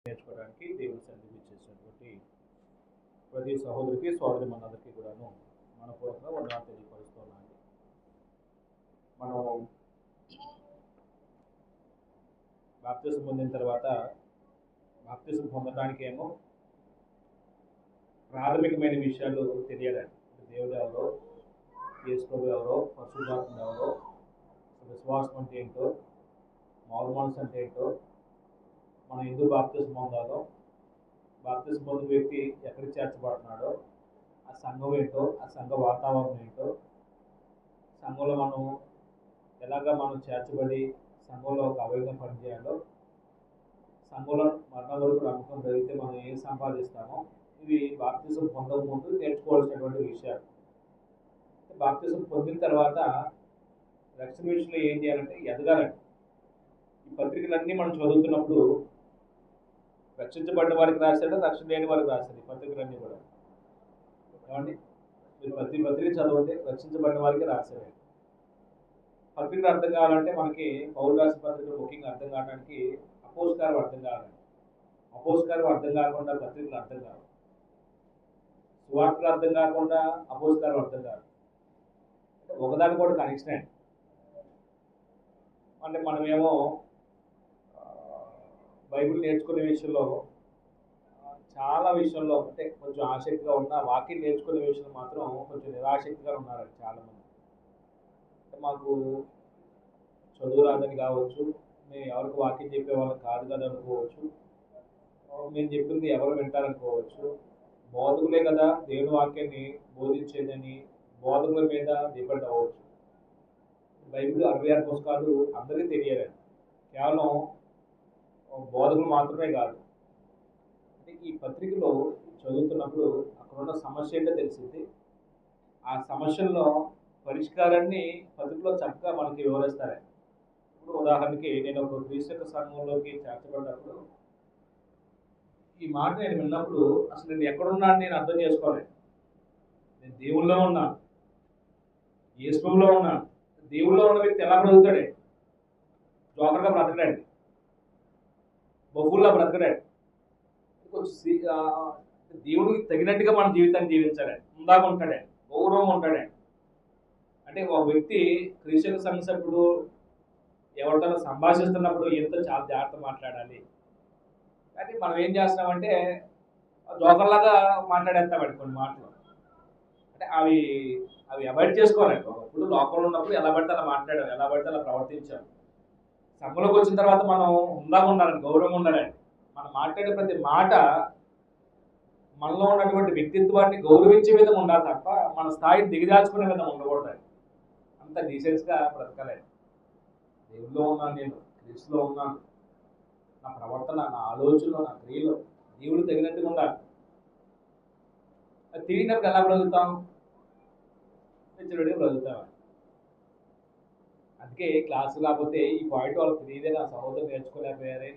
నేర్చుకోవడానికి దేవుని సన్నిధికి చేసినటువంటి ప్రతి సహోదరికి సోదరి మనందరికీ కూడాను మనపూర్వకంగా వందనాలు తెలియపరుస్తున్నాను. మనం బాప్తిసం పొందిన తర్వాత బాప్తిసం పొందడానికి ఏమో ప్రాథమికమైన విషయాలు తెలియాలండి. దేవుడు ఎవరో, యేసు ప్రభు ఎవరో, పరిశుద్ధాత్మ ఎవరో, విశ్వాసం అంటే ఏంటో, మారు మనసు అంటే ఏంటో, మనం ఎందుకు బాప్తిసం పొందాలో, బాప్తిసం పొందిన వ్యక్తి ఎక్కడికి చేర్చబడుతున్నాడో, ఆ సంఘం ఏంటో, ఆ సంఘ వాతావరణం ఏంటో, సంఘంలో మనం చేర్చబడి సంఘంలో ఒక అవయవం పనిచేయాలో, సంఘంలో మరణం వరకు నమ్మకం జరిగితే మనం ఏం సంపాదిస్తామో, ఇవి బాప్తిసం పొందక ముందు నేర్చుకోవాల్సినటువంటి విషయాలు. బాప్తిసం పొందిన తర్వాత రక్షణ విషయంలో ఏం చేయాలంటే ఎదగాలండి. ఈ పత్రికలన్నీ మనం చదువుతున్నప్పుడు రక్షించబడిన వారికి రాశాడు, రక్షణ లేని వారికి రాశాడు. ఈ పత్రికలన్నీ కూడా ఏమండి, మీరు ప్రతి పత్రిక చదవండి, రక్షించబడిన వారికి రాశాడు. పత్రికలు అర్థం కావాలంటే మనకి పౌలు రాసిన పత్రికలు ముఖ్యంగా అర్థం కావడానికి అపోస్కారం అర్థం కావాలండి. అపోస్కారం అర్థం కాకుండా పత్రికలు అర్థం కావు. సువార్తలు అర్థం కాకుండా అపోస్కారం అర్థం కాదు. ఒకదాని కూడా కనెక్షన్ అండి. అంటే మనమేమో బైబిల్ నేర్చుకునే విషయంలో చాలా విషయంలో అంటే కొంచెం ఆసక్తిగా ఉన్న, వాక్యం నేర్చుకునే విషయంలో మాత్రం కొంచెం నిరాసక్తిగా ఉన్నారండి చాలామంది. అంటే మాకు చదువు రాదని కావచ్చు, మేము ఎవరికి వాక్యం చెప్పే వాళ్ళకి కాదు కదా అనుకోవచ్చు, మేము చెప్పింది ఎవరు వింటారనుకోవచ్చు, బోధకులే కదా దేవుని వాక్యాన్ని బోధించేదని బోధకుల మీద డిపెండ్ అవ్వచ్చు. బైబిల్ 66 పుస్తకాలు అందరికీ తెలియాలండి, కేవలం బోధకులు మాత్రమే కాదు. అంటే ఈ పత్రికలో చదువుతున్నప్పుడు అక్కడ ఉన్న సమస్య ఏంటో తెలిసింది. ఆ సమస్యల్లో పరిష్కారాన్ని పత్రికలో చక్కగా మనకి వివరిస్తారు. ఇప్పుడు ఉదాహరణకి నేను ఒక క్రీస్తు సంఘంలోకి చేర్చబడినప్పుడు ఈ మాట నేను విన్నప్పుడు అసలు నేను ఎక్కడున్నాను నేను అర్థం చేసుకోలేదు. నేను దేవుల్లో ఉన్నాను, యేసులో ఉన్నాను. దేవుల్లో ఉన్న వ్యక్తి ఎలా బ్రతుకుతాడే? జోకర్గా బ్రతకడాడు, బహువుల్లా బ్రతకడాడు. దేవుడికి తగినట్టుగా మన జీవితాన్ని జీవించాలి, ఉందాగా ఉంటాడే, గౌరవం ఉంటాడే. అంటే ఒక వ్యక్తి క్రీస్తు సంఘ సభ్యుడు ఎవరితో సంభాషిస్తున్నప్పుడు ఎంతో చాలా జాగ్రత్త మాట్లాడాలి. కానీ మనం ఏం చేస్తున్నామంటే జోకర్లాగా మాట్లాడేస్తామండి కొన్ని మాటలు. అంటే అవి అవాయిడ్ చేసుకోవాలండి. ఒకప్పుడు లోకంలో ఉన్నప్పుడు ఎలా పడితే అలా మాట్లాడాలి, ఎలా పడితే అలా ప్రవర్తించాలి. సంఘంలోకి వచ్చిన తర్వాత మనం ఉందాగా ఉండాలండి, గౌరవం ఉండాలండి. మనం మాట్లాడే ప్రతి మాట మనలో ఉన్నటువంటి వ్యక్తిత్వాన్ని గౌరవించే విధంగా ఉండాలి తప్ప మన స్థాయిని దిగజార్చుకునే విధంగా ఉండకూడదండి. అంత డీసెన్స్గా బ్రతకాలి. దేవుల్లో ఉన్నాను, నేను క్రీస్తులో ఉన్నాను, నా ప్రవర్తన, నా ఆలోచనలు, నా క్రియలు దేవుడు తగినట్టుగా ఉండాలి. అది తిరిగినప్పుడు ఎలా బ్రతుకుతాం? మెచ్యూరిటీగా బ్రతుకుతామని. అందుకే క్లాసు కాకపోతే ఈ పాయింట్ వాళ్ళకి తెలియదే. నా సహోదరు నేర్చుకోలేకపోయారే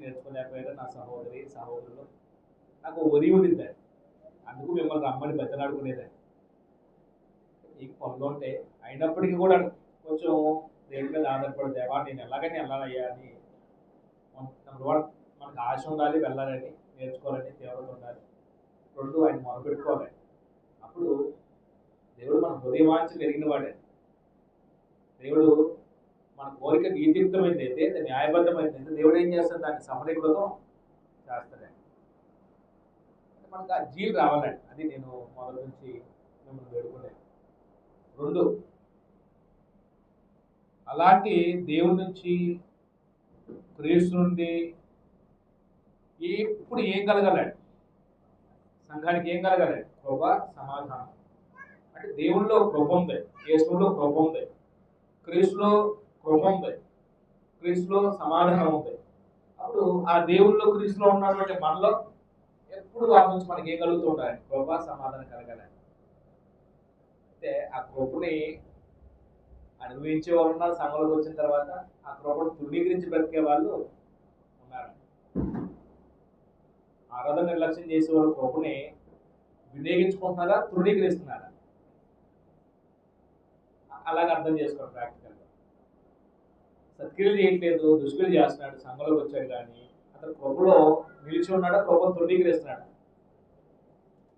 నా సహోదరులు నాకు ఒరి ఉండింది. అందుకు మిమ్మల్ని రమ్మని బెత్తలాడుకునేదాన్ని. ఈ పనులు ఉంటే అయినప్పటికీ కూడా కొంచెం దేవుడి మీద ఆధారపడి, దేవా నేను ఎలాగైనా వెళ్ళాలయ్యా అని. నెంబర్ 1 మనకు ఆశ ఉండాలి, వెళ్ళాలని, నేర్చుకోవాలని, తీవ్రత ఉండాలి. 2 ఆయన మొదలుపెట్టుకోవాలి. అప్పుడు దేవుడు మన హృదయవాంఛ ఎరిగిన వాడే. దేవుడు మన కోరిక నీతియుక్తమైంది అయితే, న్యాయబద్ధమైంది అయితే దేవుడు ఏం చేస్తాడు? దాన్ని సఫలీకృతం చేస్తాడండి. మనకు ఆ జీలు రావాలండి. అది నేను మొదటి నుంచి మిమ్మల్ని వేడుకునేది. 2, అలాంటి దేవుడి నుంచి, క్రీస్తు నుండి ఎప్పుడు ఏం కలగాలండి? సంఘానికి ఏం కలగాలి? కృప, సమాధానం. అంటే దేవుళ్ళలో కృప ఉంది, యేసులో కృప ఉంది, క్రీస్తులో కృప ఉంది, క్రీస్తులో సమాధానం ఉంది. అప్పుడు ఆ దేవుళ్ళలో, క్రీస్తులో ఉన్నటువంటి మనలో ఎప్పుడు వారి నుంచి మనకి ఏం కలుగుతూ ఉండాలి? కృప, సమాధానం కలగాలి. అయితే ఆ కృపని అనుభవించే వాళ్ళు ఉన్నారు. సంఘంలోకి వచ్చిన తర్వాత ఆ కృపను తృణీకరించి బ్రతికే వాళ్ళు ఉన్నారు. ఆరాధన నిర్లక్ష్యం చేసే వాళ్ళు కృపని వినియోగించుకుంటున్నారా, తృణీకరిస్తున్నారా? అలాగే అర్థం చేసుకోండి. ప్రాక్టికల్గా సత్క్రియలు చేయట్లేదు, దుష్క్రియలు చేస్తున్నాడు, సంఘంలోకి వచ్చాడు కానీ ఆ అతను కృపలో నిలిచి ఉన్నాడా, కృపను తృణీకరిస్తున్నాడు?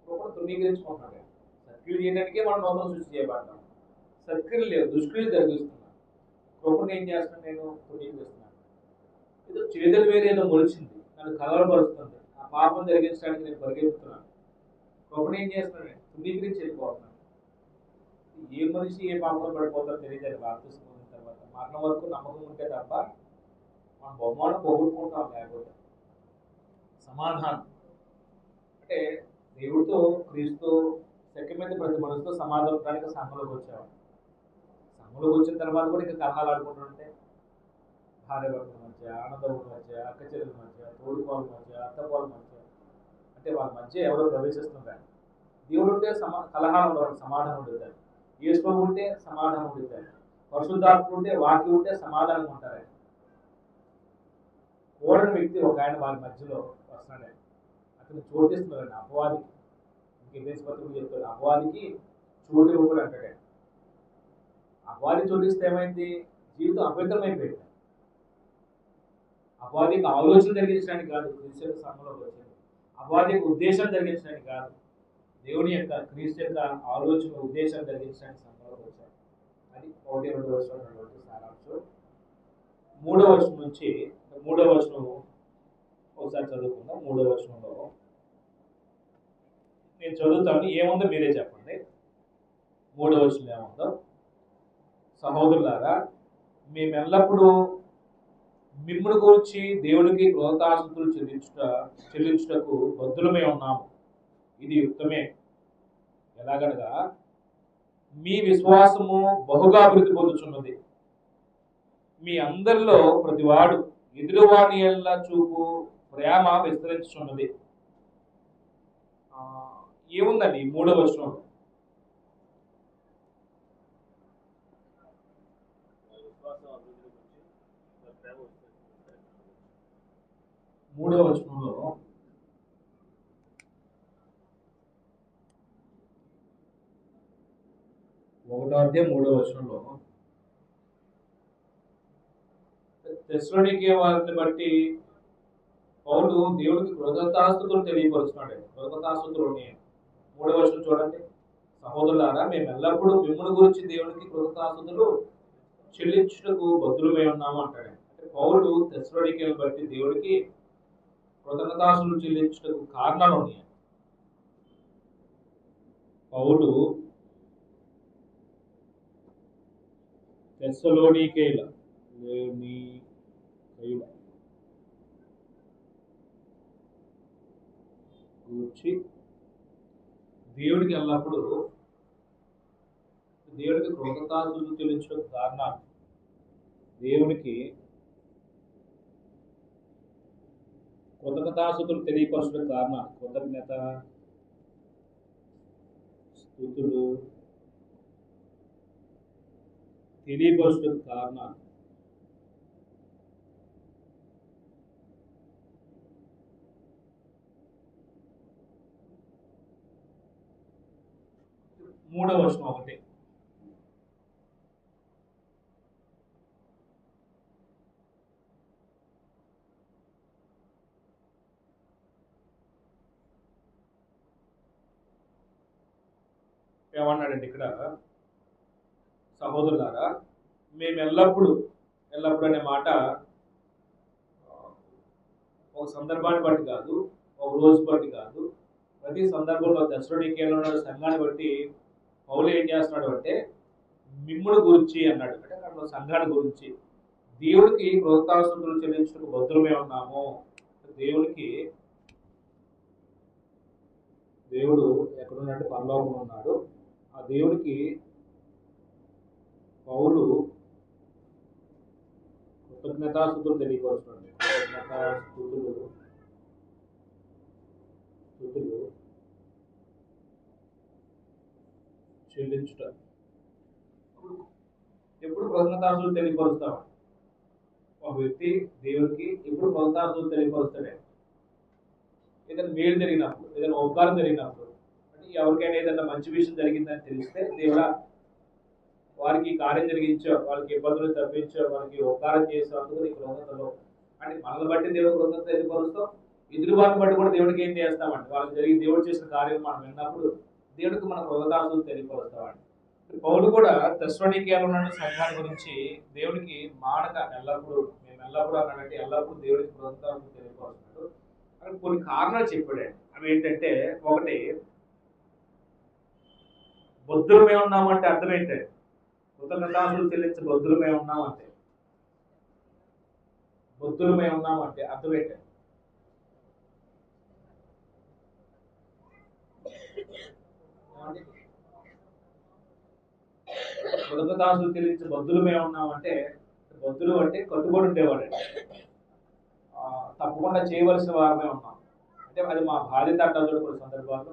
కృపను తృణీకరించుకుంటున్నాడు. సత్క్రియలు చేయడానికే మనం నూతన సృష్టి చేయబడ్డాం. సత్క్రియలు లేవు, దుష్క్రియలు జరిగిస్తున్నాను. కృపను ఏం చేస్తున్నాను? నేను తృణీకరిస్తున్నాను. ఏదో చేతులు వేరేదో మొలిచింది, నన్ను కలవరపరుస్తుంది. ఆ పాపం జరిగించడానికి నేను పరిగెత్తుతున్నాను. కృపను ఏం చేస్తున్నాను? తృణీకరించి వెళ్ళిపోతున్నాను. ఏ మనిషి ఏ పాపంలో పడిపోతారో తెలియదు. బాప్తిసం పొందిన తర్వాత మరణం వరకు నమ్మకం ఉంటే తప్ప మనం బహుమానం పోగొట్టుకుంటాం. లేకపోతే సమాధానం అంటే దేవుడితో, క్రీస్తు శక్తి మీద ప్రతి మనిషితో సమాధానడానికి సంఘంలోకి వచ్చేవాడు. సంఘంలోకి వచ్చిన తర్వాత కూడా ఇంకా కలహాలు ఆడుకుంటుంటే భార్య భర్తల మధ్య, ఆనందముల మధ్య, అక్క చెల్లెల మధ్య, తోడుకోవాల మధ్య, అత్తకోవాల మధ్య, అంటే వాళ్ళ మధ్య ఎవరో ప్రవేశిస్తున్నారు. దేవుడు ఉంటే కలహాలు ఉండవు, సమాధానం ఉండుతాడు. యేసు ప్రభు ఉంటే సమాధానం ఉండుతాడు. పరిశుద్ధాత్మ ఉంటే, వాక్యం ఉంటే సమాధానం ఉంటారు. కూడని వ్యక్తి ఒక ఆయన వారి మధ్యలో వస్తున్నాడు. అతను చోటిస్తున్నాడు అపవాదికి. ఇంకేదేశ పత్రికలు చెప్తాడు, అపవాదికి చోటు ఇవ్వకూడదు అంటాడు. అపవాది చోటిస్తే ఏమైంది? జీవితం అపవిత్రమైపోయింది. అపవాదికి ఆలోచన జరిగించడానికి కాదు క్రీస్తు సంఘంలోకి వచ్చింది. అపవాదికి ఉద్దేశం జరిగించడానికి కాదు, దేవుని యొక్క క్రీస్తు యొక్క ఆలోచన ఉద్దేశం జరిగించడానికి సంఘంలోకి వచ్చారు. అది 1-2 వర్షాలు సారాంశం. 3వ వచనం నుంచి 3వ వచనం ఒకసారి చదువుకుందాం. 3వ వచనంలో నేను చదువుతాను, ఏముందో మీరే చెప్పండి. 3వ వచనం ఏముందో? సహోదరులారా, మేమెల్లప్పుడూ మిమ్మును గురించి దేవునికి కృతజ్ఞతాస్తుతులు చెల్లించుటకు బద్ధులమై ఉన్నాము. ఇది యుక్తమే. ఎలాగనగా మీ విశ్వాసము బహుగా అభివృద్ధి పొందుచున్నది. మీ అందరిలో ప్రతివాడు ఎదురువాని ఎల్ల చూపు ప్రేమ విస్తరించుచున్నది. ఏముందండి 3వ వచనంలో? 3వ వచనంలో 1వ వచనంలో తెస్సలోనికే వారిని బట్టి పౌలు దేవుడికి కృతజ్ఞతాస్తుతులు తెలియపరుస్తున్నాడు. కృతజ్ఞతాస్తుతులు ఉన్నాయి. 3వ వచనం చూడండి. సహోదరులారా, మేము ఎల్లప్పుడూ మిమ్మును గురించి దేవునికి కృతజ్ఞతాస్తుతులు చెల్లించుటకు బద్ధులమై ఉన్నాము అంటాడు. అంటే పౌలు తెస్సలోనికేని బట్టి దేవుడికి కృతజ్ఞతాస్తుతులు చెల్లించుటకు కారణాలు ఉన్నాయి. పౌలు తెస్సలోనికేయుల గురించి దేవుడికి ఎల్లప్పుడూ దేవుడికి కృతజ్ఞతాస్తుతులు చెల్లించడం కారణాలు, దేవునికి కృతజ్ఞతాస్తుతులు తెలియపరచడం కారణాలు, కృతజ్ఞత స్తుతులు తెలియపరచడం కారణాలు. మూడవ వచనం ఒకటి. ఏమన్నాడండి ఇక్కడ? సహోదరులారా, మేము ఎల్లప్పుడూ అనే మాట ఒక సందర్భాన్ని బట్టి కాదు, ఒక రోజు బట్టి కాదు, ప్రతి సందర్భంలో తెస్సలోనికేయులో ఉన్న సంఘాన్ని బట్టి పౌలు ఏం చేస్తున్నాడు అంటే మిమ్మును గురించి అన్నాడు. అంటే అక్కడ సంఘాన్ని గురించి దేవుడికి కృతజ్ఞతాస్తుతులు చెల్లించడానికి బద్ధులమై ఉన్నాము. దేవుడు ఎక్కడున్నాడు? పరలోకంలో ఉన్నాడు. ఆ దేవుడికి పౌలు కృతజ్ఞతాస్తుతులు తెలియపరుస్తున్నాడు. కృతజ్ఞతాస్తుతులు చెల్లించుట. ఎప్పుడు కృతజ్ఞతాస్తుతులు తెలియపరుస్తాం? ఒక వ్యక్తి దేవుడికి ఎప్పుడు కృతజ్ఞతాస్తుతులు తెలియపరుస్తాడే? ఏదైనా మేలు జరిగినప్పుడు, ఏదైనా ఉపకారం జరిగినప్పుడు, అంటే ఎవరికైనా ఏదైనా మంచి విషయం జరిగిందని తెలిస్తే దేవుడా వారికి కార్యం జరిగించో, వాళ్ళకి ఇబ్బందులు తప్పించో, వాళ్ళకి ఉపకారం చేసేందుకు నీ కృతజ్ఞతలు అంటే మనల్ని బట్టి దేవుడు కృతజ్ఞత తెలియపరుస్తాం, ఎదురు వారిని బట్టి కూడా దేవుడికి ఏం చేస్తామంటే వాళ్ళకి జరిగి దేవుడు చేసిన కార్యం మనం విన్నప్పుడు దేవుడికి మన కృతజ్ఞతలు తెలియపరుస్తామండి. పౌలు కూడా తెస్సలోనికీలో ఉన్న సంఘాల గురించి దేవుడికి మానక ఎల్లప్పుడూ మేము ఎల్లప్పుడూ అన్నాడంటే ఎల్లప్పుడూ దేవుడికి కృతజ్ఞతలు తెలియపరుస్తున్నాడు. అక్కడ కొన్ని కారణాలు చెప్పాడు. అవి ఏంటంటే, ఒకటి, బొద్దులమే ఉన్నామంటే అర్థం ఏంటంటే కృతజ్ఞతలు చెల్లించి బొద్దులమే ఉన్నామంటే అర్థం ఏంటంటే కృతజ్ఞతలు చెల్లించి బొద్దులమే ఉన్నామంటే బొద్దులు అంటే కట్టుబడి ఉండేవాడండి. తప్పకుండా చేయవలసిన వారమే ఉన్నాం అంటే అది మా బాధ్యత అంటారు కొన్ని సందర్భాల్లో.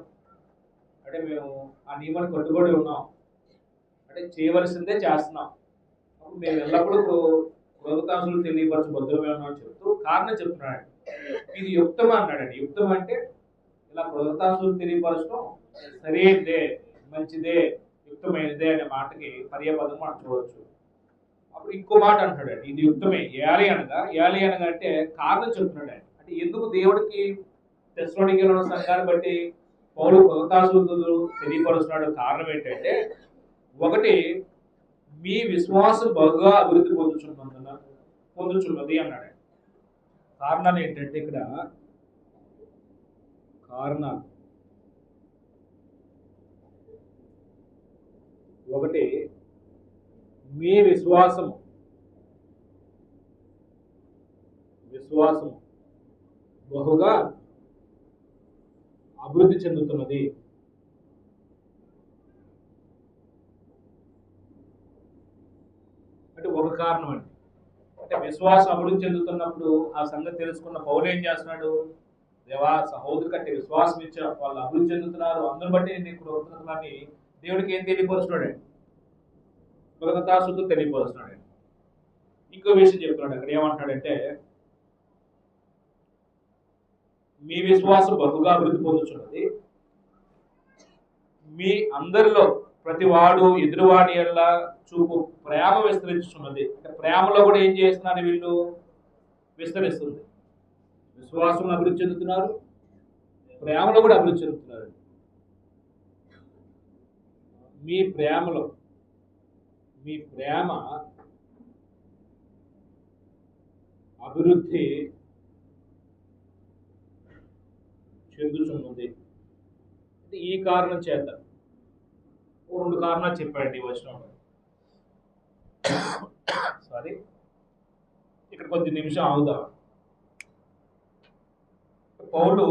అంటే మేము ఆ నియమాన్ని కట్టుబడి ఉన్నాం అంటే చేయవలసిందే చేస్తున్నాం. అప్పుడు మేము ఎల్లప్పుడూ కృతజ్ఞతలు తెలియపరచు బొద్దులమే ఉన్నామని చెప్తూ కారణం చెప్తున్నాడు. ఇది యుక్తం అన్నాడండి. యుక్తం అంటే ఇలా కృతజ్ఞతలు తెలియపరచడం సరైనదే, మంచిదే, యుక్తమైనదే అనే మాటకి పర్యాపదం మనం చూడవచ్చు. అప్పుడు ఇంకో మాట అంటున్నాడు, ఇది యుక్తమే. ఏలి అనగా అంటే కారణం చెప్తున్నాడు. అంటే ఎందుకు దేవుడికి తెస్సలోనికీలో సంఘాన్ని బట్టి పౌలు కృతజ్ఞతలు తెలియపరుస్తున్నాడు. కారణం ఏంటంటే, ఒకటి, మీ విశ్వాసం బహుగా అభివృద్ధి పొందుచున్నది అన్నాడు. కారణాలు ఏంటంటే ఇక్కడ కారణాలు ఒకటి, మీ విశ్వాసము బహుగా అభివృద్ధి చెందుతున్నది. అంటే ఒక కారణం అండి. అంటే విశ్వాసం అభివృద్ధి చెందుతున్నప్పుడు ఆ సంగతి తెలుసుకున్న పౌలు ఏం చేస్తున్నాడు, దేవా సహోదరు కంటే విశ్వాసం ఇచ్చా వాళ్ళు అభివృద్ధి చెందుతున్నారు, అందరిని బట్టి నేను కృతజ్ఞతలని దేవుడికి ఏం తెలియపరుస్తున్నాడు, కృతజ్ఞతాస్తుతులు తెలియపరుస్తున్నాడు. ఇంకో విషయం చెప్తున్నాడు. అక్కడ ఏమంటాడంటే, మీ విశ్వాసం బహుగా అభివృద్ధి పొందుతున్నది, మీ అందరిలో ప్రతి వాడు ఎదురువాడి ఎడల చూపు ప్రేమ విస్తరించుతున్నది. అంటే ప్రేమలో కూడా ఏం చేస్తున్నారు వీళ్ళు, విస్తరిస్తుంది. విశ్వాసం అభివృద్ధి చెందుతున్నారు, ప్రేమలో కూడా అభివృద్ధి చెందుతున్నారు. మీ ప్రేమ అభివృద్ధి చెందుతున్నది. అంటే ఈ కారణం చేత రెండు కారణాలు చెప్పాడు ఈ వచనంలో. సారీ, ఇక్కడ కొద్ది నిమిషం ఆగుదాం. పౌలు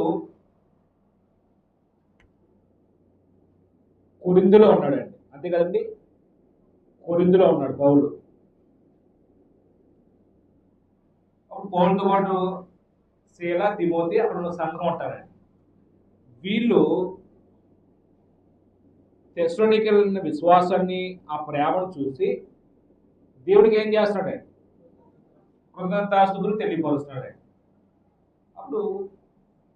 కొరింథీలో ఉన్నాడండి, అంతే కదండి, కొరింథీలో ఉన్నాడు పౌలు. అప్పుడు పౌలుతో పాటు శీల, తిమోతి అక్కడ ఉన్న సంఘం ఉంటారండి. వీళ్ళు తెస్సలోనికీలో ఉన్న విశ్వాసాన్ని, ఆ ప్రేమను చూసి దేవుడికి ఏం చేస్తున్నాడు, కృతజ్ఞతాస్తుతులు తెలియపరుస్తున్నాడు. అప్పుడు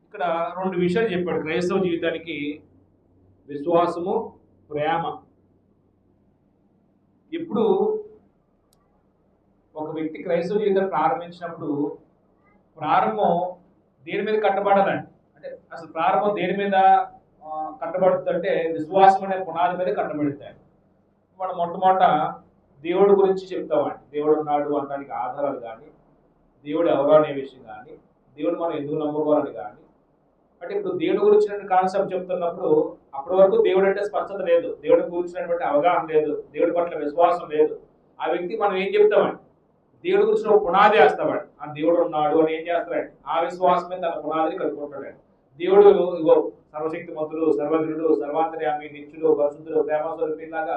ఇక్కడ రెండు విషయాలు చెప్పాడు. క్రైస్తవ జీవితానికి విశ్వాసము, ప్రేమ. ఇప్పుడు ఒక వ్యక్తి క్రైస్తవ జీవితాన్ని ప్రారంభించినప్పుడు ప్రారంభం దేని మీద కట్టబడాలండి, అంటే అసలు ప్రారంభం దేని మీద కట్టబడుతుందంటే విశ్వాసం అనే పునాది మీద కట్టబడతాయి. మనం మొట్టమొదట దేవుడి గురించి చెప్తామండి. దేవుడు ఉన్నాడు అనడానికి ఆధారాలు కానీ, దేవుడు ఎవరు అనే విషయం కానీ, దేవుడు మనం ఎందుకు నమ్ముకోవాలని కానీ. అంటే ఇప్పుడు దేవుడి గురించిన కాన్సెప్ట్ చెప్తున్నప్పుడు అప్పటి వరకు దేవుడు అంటే స్పష్టత లేదు, దేవుడి గురించినటువంటి అవగాహన లేదు, దేవుడి పట్ల విశ్వాసం లేదు. ఆ వ్యక్తి మనం ఏం చెప్తామండి, దేవుడి గురించి ఒక పునాది వేస్తామండి. ఆ దేవుడు ఉన్నాడు అని ఏం చేస్తాడండి, ఆ విశ్వాసమే తన పునాదిని కలుపుకుంటాడు. దేవుడు ఇగో సర్వశక్తిమంతుడు, సర్వజ్ఞుడు, సర్వాంతర్యామి, నిత్యుడు, పరిశుద్ధుడు, ప్రేమస్వరూపిలాగా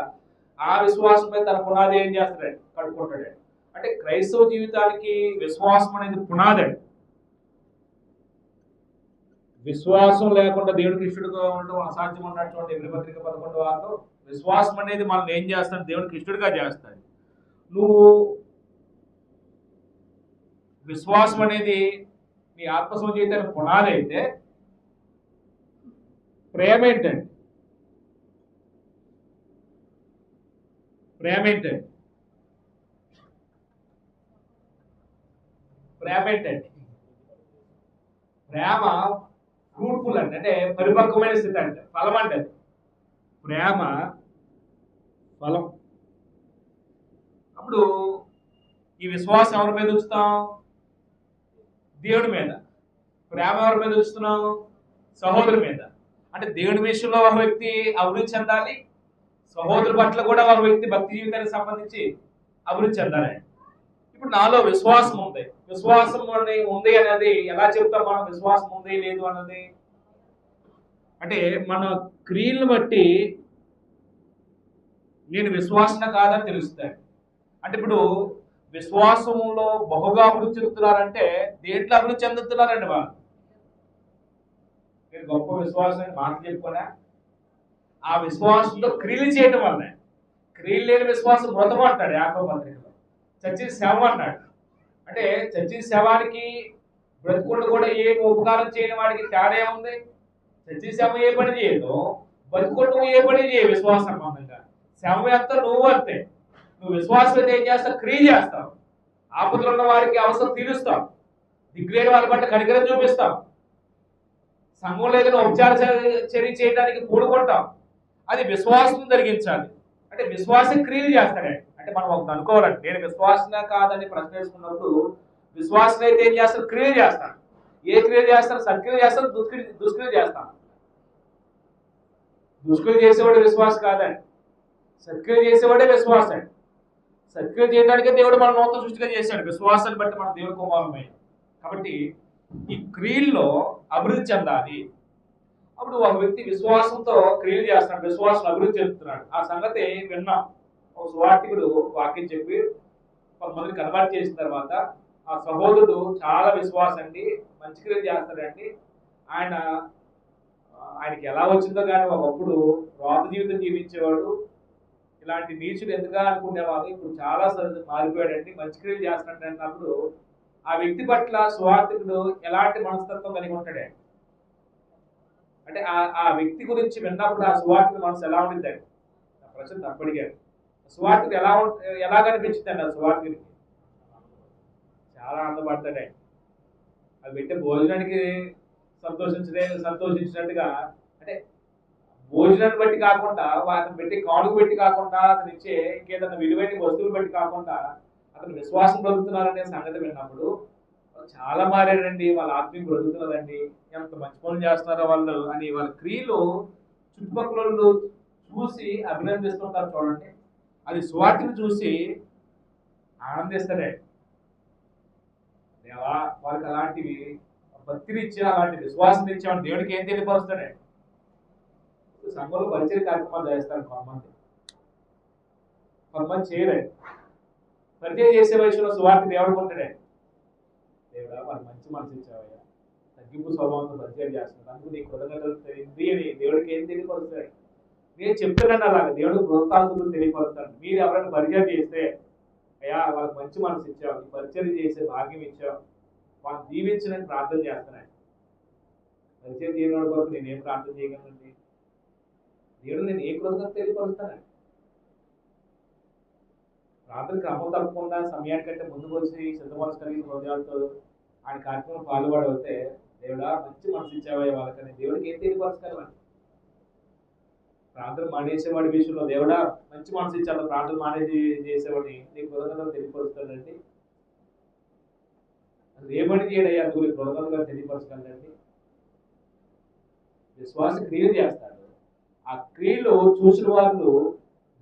ఆ విశ్వాసమే తన పునాది ఏం చేస్తాడండి, కట్టుకుంటాడు. అంటే క్రైస్తవ జీవితానికి విశ్వాసం అనేది పునాది. విశ్వాసం లేకుండా దేవుడికి ఇష్టడుగా ఉండటం అసాధ్యం అన్నటువంటి ఎబ్రీ 11 విశ్వాసం అనేది మనం ఏం చేస్తాడు, దేవుడికి ఇష్టడుగా చేస్తాడు. నువ్వు విశ్వాసం అనేది నీ ఆత్మ జీవితానికి పునాది అయితే ప్రేమ ఏంటండి, ప్రేమ ఏంటండి? ప్రేమ ఫ్రూట్ఫుల్ అండి, అంటే పరిపక్వమైన స్థితి అంటే ఫలం అంటే అది. ప్రేమ ఫలం. అప్పుడు ఈ విశ్వాసం ఎవరి మీద ఉంచుతాం? దేవుడి మీద. ప్రేమ ఎవరి మీద ఉంచుతున్నాం? సహోదరు మీద. అంటే దేవుడి విషయంలో ఒక వ్యక్తి అభివృద్ధి చెందాలి, సహోదరు పట్ల కూడా ఒక వ్యక్తి భక్తి జీవితానికి సంబంధించి అభివృద్ధి చెందాలి. ఇప్పుడు నాలో విశ్వాసం ఉంది, విశ్వాసం ఉంది అనేది ఎలా చెప్తాం మనం? విశ్వాసం ఉంది లేదు అన్నది అంటే మన క్రియలను బట్టి నేను విశ్వాసన కాదని తెలుస్తాను. అంటే ఇప్పుడు విశ్వాసంలో బహుగా అభివృద్ధి చెందుతున్నారంటే దేంట్లో అభివృద్ధి చెందుతున్నారండి వాళ్ళు? నేను గొప్ప విశ్వాసం మాట చెప్పుకోనా? ఆ విశ్వాసంతో క్రియలు చేయటం వల్లనే. క్రియలు లేని విశ్వాసం మృతం అంటాడు యాకోబు పత్రికలో. చచ్చిన శవం అన్నాడు. అంటే చచ్చిన శవానికి బ్రతుకుండు కూడా ఏం ఉపకారం చేయని వాడికి తేడా ఉంది? చచ్చిన శవం ఏ పని చేయదు, బతుకుంటూ ఏ పని చేయ విశ్వాస సంబంధంగా. శవం ఎంత నువ్వు అంతే. నువ్వు విశ్వాసం అయితే ఏం చేస్తావు? క్రియ చేస్తావు. ఆపదలు ఉన్న వారికి అవసరం తీరుస్తావు, దిగ్గులేని వారి పట్ల కనికరం చూపిస్తావు, సంఘం లేదని ఉపచార చర్య చేయడానికి పూడుకుంటాం. అది విశ్వాసం జరిగించాలి. అంటే విశ్వాస క్రియలు చేస్తాడే. అంటే మనం ఒకటి అనుకోవాలంటే నేను విశ్వాసన కాదని ప్రశ్న వేసుకున్నప్పుడు విశ్వాసం అయితే ఏం చేస్తాను? క్రియలు చేస్తాను. ఏ క్రియలు చేస్తాను? సత్క్రియ చేస్తాను, దుష్క్రియ చేస్తాను. దుష్క్రియ చేసేవాడు విశ్వాసం కాదండి, సత్క్రియ చేసేవాడే విశ్వాసం. సత్క్రియ చేయడానికే దేవుడు మన నూతన సృష్టిగా చేశాడు. విశ్వాసాన్ని బట్టి మన దేవుడి కుమారమై. కాబట్టి ఈ క్రియల్లో అభివృద్ధి చెందాలి. అప్పుడు ఒక వ్యక్తి విశ్వాసంతో క్రియలు చేస్తున్నాడు, విశ్వాసం అభివృద్ధి చెందుతున్నాడు. ఆ సంగతి విన్నాం. ఒక సువార్తికుడు వాక్యం చెప్పి కొంతమందిని కన్వర్ట్ చేసిన తర్వాత ఆ సహోదరుడు చాలా విశ్వాసం అండి, మంచి క్రియలు చేస్తాడండి. ఆయనకి ఎలా వచ్చిందో కానీ ఒకప్పుడు రోత జీవితం జీవించేవాడు, ఇలాంటి నీచుడు ఎందుగా అనుకునేవాళ్ళు, ఇప్పుడు చాలా మారిపోయాడండి, మంచి క్రియలు చేస్తున్నాడు అన్నప్పుడు ఆ వ్యక్తి పట్ల సువార్తికుడు ఎలాంటి మనస్తత్వం కలిగి ఉంటాడే? అంటే ఆ వ్యక్తి గురించి విన్నప్పుడు ఆ సువార్తికుడు మనసు ఎలా ఉండిద్దండి? ప్రశ్న తప్పడిగాడు. సువార్తికుడు ఎలా కనిపించిందండి? ఆ సువార్తికుడికి చాలా ఆనందపడతాడే. అది పెట్టే భోజనానికి సంతోషించినట్టుగా, అంటే భోజనాన్ని బట్టి కాకుండా, అతను పెట్టి కానుక పెట్టి కాకుండా, అతను ఇచ్చే ఇంకేదన్నా విలువైన వస్తువులు బట్టి కాకుండా అతను విశ్వాసం బ్రతుకుతున్నారనే సంగతి విన్నప్పుడు చాలా మారాడండి, వాళ్ళ ఆత్మీయం బ్రతుకుతున్నదండి, ఎంత మంచి పనులు చేస్తున్నారో వాళ్ళు అని వాళ్ళ క్రియలు చుట్టుపక్కల చూసి అభినందిస్తుంటారు చూడండి. అది సువార్తను చూసి ఆనందిస్తాడే. దేవా వాళ్ళకి అలాంటివి భక్తిని ఇచ్చా, అలాంటి విశ్వాసం ఇచ్చామని దేవుడికి ఏం తెలియపరుస్తాడే? సంఘంలో పరిచయ కార్యక్రమాలు చేస్తారు కొంతమంది చేయరండి. పరిచయం చేసే వయసులో సువార్త దేవుడు ఉంటాడే. దేవుడా వాళ్ళు మంచి మనసు ఇచ్చావయ్యా, తగ్గింపు స్వభావంతో పరిచయం చేస్తున్నారు, అందుకు నీ కృతజ్ఞతలు తెలియదు అని దేవుడికి ఏం తెలియపరుస్తాడు? నేను చెప్తున్నాను అలాగే దేవుడు కృతజ్ఞతలు తెలియపరుస్తాడు. మీరు ఎవరైనా పరిచయం చేస్తే అయ్యా వాళ్ళకి మంచి మనసు ఇచ్చావు, ఈ పరిచయం చేసే భాగ్యం ఇచ్చావు, వాళ్ళని దీవించడానికి ప్రార్థన చేస్తున్నాను. పరిచయం చేయని వాడి కొరకు నేనేం ప్రార్థన చేయగలనండి? దేవుడు నేను ఏ కృతజ్ఞత తెలియపరుస్తానండి? ప్రార్థన క్రమం తప్పకుండా సమయానికంటే ముందుకు వచ్చి సిద్ధ మనసు కలిగిన హృదయాలతో ఆయన కార్యక్రమం పాల్గొడవుతే దేవుడా మంచి మనసు ఇచ్చావయ్యా వాళ్ళకని దేవుడికి ఏం తెలియపరచగలమండి? ప్రార్థన మానేసేవాడి విషయంలో దేవుడా మంచి మనసు ఇచ్చాడు, ప్రార్థన మానేసి చేసేవాడిని నీకు కృతజ్ఞతలు తెలియపరుస్తాడండి. అసలు ఏ పని చేయడయ్యా అందుకు కృతజ్ఞతగా తెలియపరచగలండి? విశ్వాస క్రియలు చేస్తాడు. ఆ క్రియలు చూసిన వాళ్ళు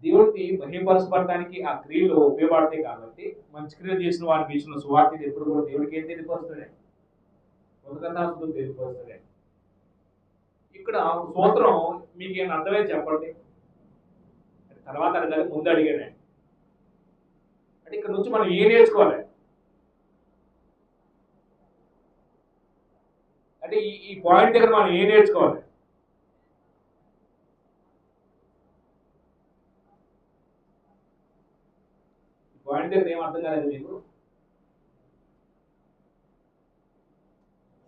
దేవుడిని మహిమపరచబడటానికి ఆ క్రియలు ఉపయోగపడతాయి. కాబట్టి మంచి క్రియలు చేసిన వారి విషయంలో సువార్తని ఎప్పుడు కూడా దేవుడికి ఏం తెలియపరుస్తాడే? కృతజ్ఞతాస్తుతులు తెలియపరుస్తాడే. ఇక్కడ సూత్రం మీకు ఏమైనా అర్థమైంది చెప్పండి. తర్వాత అడగాలి, ముందు అడిగానే. అంటే ఇక్కడ నుంచి మనం ఏం నేర్చుకోవాలి? అంటే ఈ పాయింట్ దగ్గర మనం ఏం నేర్చుకోవాలి? పాయింట్ దగ్గర ఏం అర్థం కాలేదు మీకు?